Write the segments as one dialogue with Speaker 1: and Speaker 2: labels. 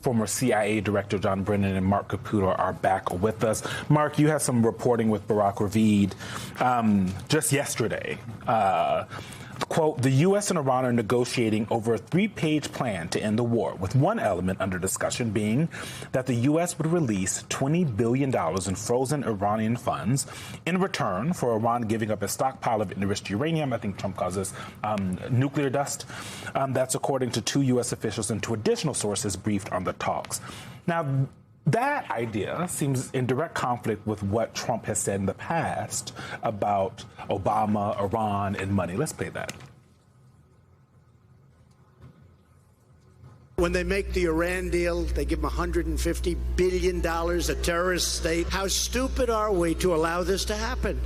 Speaker 1: former CIA Director John Brennan and Mark Caputo are back with us. Mark, you had some reporting with Barak Ravid just yesterday. Quote, the U.S. and Iran are negotiating over a 3-page plan to end the war, with one element under discussion being that the U.S. would release $20 billion in frozen Iranian funds in return for Iran giving up a stockpile of enriched uranium. I think Trump calls this nuclear dust. That's according to 2 U.S. officials and 2 additional sources briefed on the talks. Now, that idea seems in direct conflict with what Trump has said in the past about Obama, Iran, and money. Let's play that.
Speaker 2: When they make the Iran deal, they give them $150 billion, a terrorist state. How stupid are we to allow this to happen?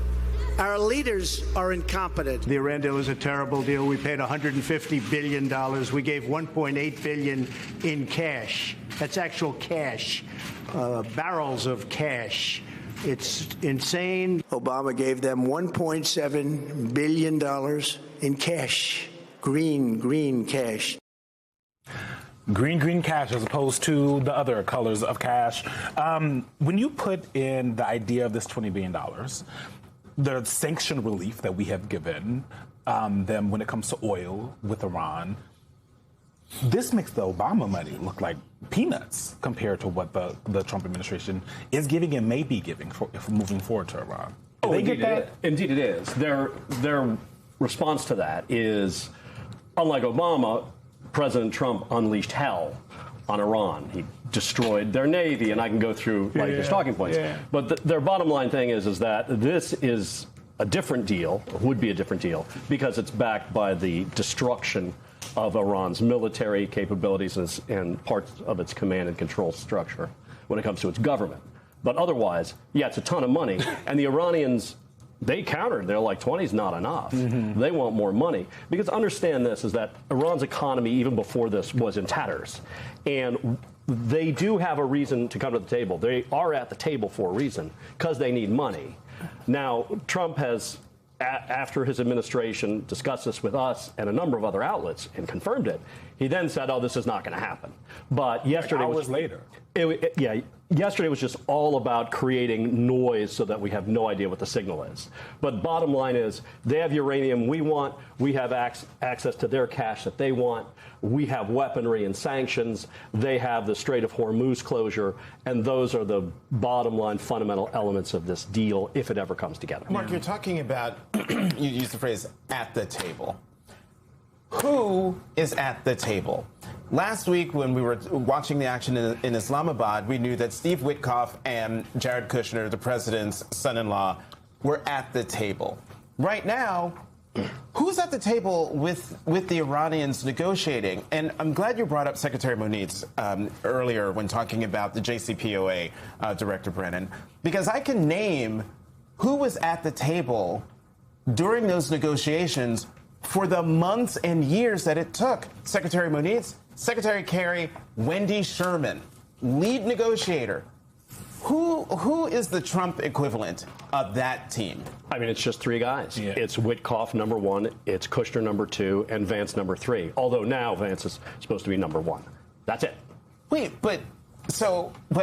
Speaker 2: Our leaders are incompetent.
Speaker 3: The Iran deal was a terrible deal. We paid $150 billion. We gave $1.8 billion in cash. That's actual cash, barrels of cash. It's insane.
Speaker 2: Obama gave them $1.7 billion in cash, green cash.
Speaker 1: Green cash as opposed to the other colors of cash. When you put in the idea of this $20 billion, the sanction relief that we have given them when it comes to oil with Iran, this makes the Obama money look like peanuts compared to what the Trump administration is giving and may be giving for moving forward to Iran. Do they get that?
Speaker 4: Indeed it is. Their response to that is, unlike Obama, President Trump unleashed hell on Iran. He destroyed their navy, and I can go through his talking points. Yeah. But their bottom line thing is that this is a different deal, or would be a different deal, because it's backed by the destruction of Iran's military capabilities and parts of its command and control structure when it comes to its government. But otherwise, yeah, it's a ton of money. And the Iranians, they countered. They're like, 20 is not enough. Mm-hmm. They want more money. Because understand this, is that Iran's economy, even before this, was in tatters. And they do have a reason to come to the table. They are at the table for a reason, because they need money. Now, Trump has, after his administration discussed this with us and a number of other outlets and confirmed it, he then said, oh, this is not going to happen. But yesterday
Speaker 1: was later.
Speaker 4: Yesterday was just all about creating noise so that we have no idea what the signal is. But bottom line is, they have uranium we want. We have access to their cash that they want. We have weaponry and sanctions. They have the Strait of Hormuz closure. And those are the bottom line fundamental elements of this deal, if it ever comes together.
Speaker 5: Mark, you're talking about, you used the phrase, at the table. Who is at the table? Last week, when we were watching the action in Islamabad, we knew that Steve Witkoff and Jared Kushner, the president's son-in-law, were at the table. Right now, who's at the table with the Iranians negotiating? And I'm glad you brought up Secretary Moniz earlier when talking about the JCPOA, Director Brennan, because I can name who was at the table during those negotiations for the months and years that it took. Secretary Moniz, Secretary Kerry, Wendy Sherman, lead negotiator. Who is the Trump equivalent of that team?
Speaker 4: I mean, it's just 3 guys. Yeah. It's Witkoff, number 1, it's Kushner, number 2, and Vance, number 3. Although now Vance is supposed to be number 1. That's it.
Speaker 5: Wait, but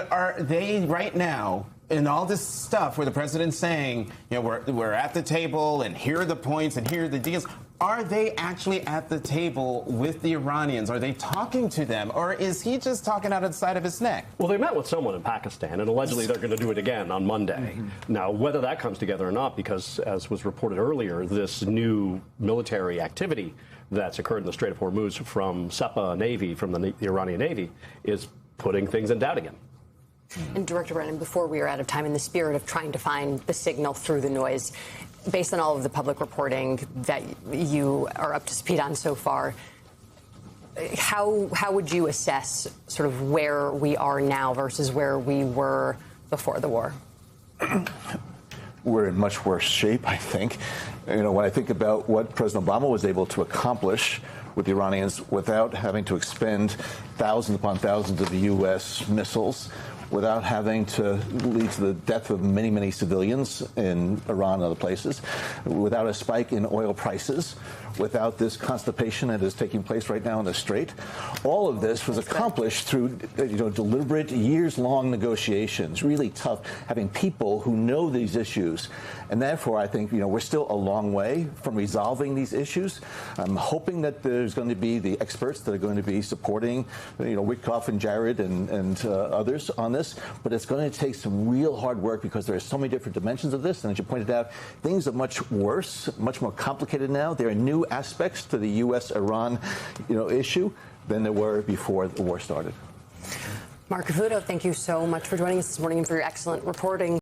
Speaker 5: are they right now in all this stuff where the president's saying, you know, we're at the table and here are the points and here are the deals? Are they actually at the table with the Iranians? Are they talking to them? Or is he just talking out of the side of his neck?
Speaker 4: Well, they met with someone in Pakistan, and allegedly they're going to do it again on Monday. Mm-hmm. Now, whether that comes together or not, because as was reported earlier, this new military activity that's occurred in the Strait of Hormuz from SEPA Navy, from the Iranian Navy, is putting things in doubt again.
Speaker 6: And Director Brennan, before we are out of time, in the spirit of trying to find the signal through the noise, based on all of the public reporting that you are up to speed on so far, how would you assess sort of where we are now versus where we were before the war?
Speaker 7: We're in much worse shape, I think. You know, when I think about what President Obama was able to accomplish with the Iranians without having to expend thousands upon thousands of U.S. missiles, without having to lead to the death of many, many civilians in Iran and other places, without a spike in oil prices, without this constipation that is taking place right now in the Strait. All of this was accomplished through deliberate, years-long negotiations, really tough, having people who know these issues. And therefore, I think we're still a long way from resolving these issues. I'm hoping that there's going to be the experts that are going to be supporting Witkoff and Jared and others on this, but it's going to take some real hard work because there are so many different dimensions of this. And as you pointed out, things are much worse, much more complicated now. There are new aspects to the U.S.-Iran issue than there were before the war started.
Speaker 6: Mark Caputo, thank you so much for joining us this morning and for your excellent reporting.